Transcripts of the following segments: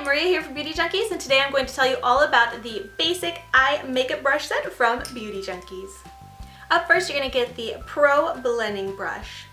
Maria here from Beauty Junkees, and today I'm going to tell you all about the basic eye makeup brush set from Beauty Junkees. Up first, you're going to get the Pro Blending Brush.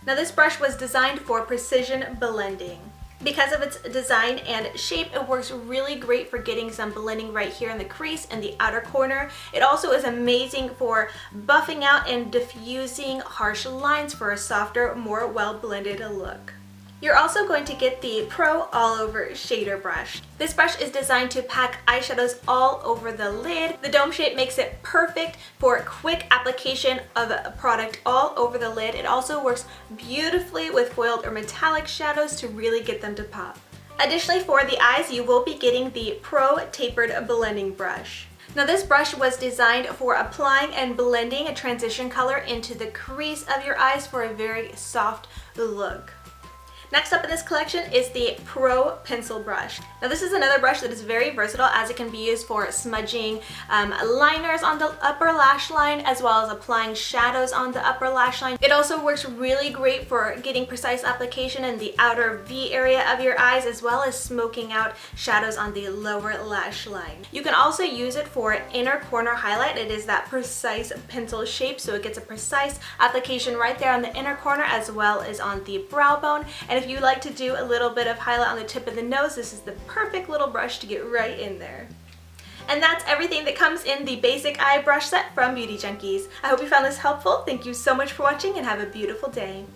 Now this brush was designed for precision blending. Because of its design and shape, it works really great for getting some blending right here in the crease and the outer corner. It also is amazing for buffing out and diffusing harsh lines for a softer, more well-blended look. You're also going to get the Pro All Over Shader Brush. This brush is designed to pack eyeshadows all over the lid. The dome shape makes it perfect for quick application of a product all over the lid. It also works beautifully with foiled or metallic shadows to really get them to pop. Additionally, for the eyes, you will be getting the Pro Tapered Blending Brush. Now this brush was designed for applying and blending a transition color into the crease of your eyes for a very soft look. Next up in this collection is the Pro Pencil Brush. Now this is another brush that is very versatile, as it can be used for smudging liners on the upper lash line, as well as applying shadows on the upper lash line. It also works really great for getting precise application in the outer V area of your eyes, as well as smoking out shadows on the lower lash line. You can also use it for an inner corner highlight. It is that precise pencil shape, so it gets a precise application right there on the inner corner as well as on the brow bone. And if you like to do a little bit of highlight on the tip of the nose, this is the perfect little brush to get right in there. And that's everything that comes in the basic eye brush set from Beauty Junkees. I hope you found this helpful. Thank you so much for watching and have a beautiful day.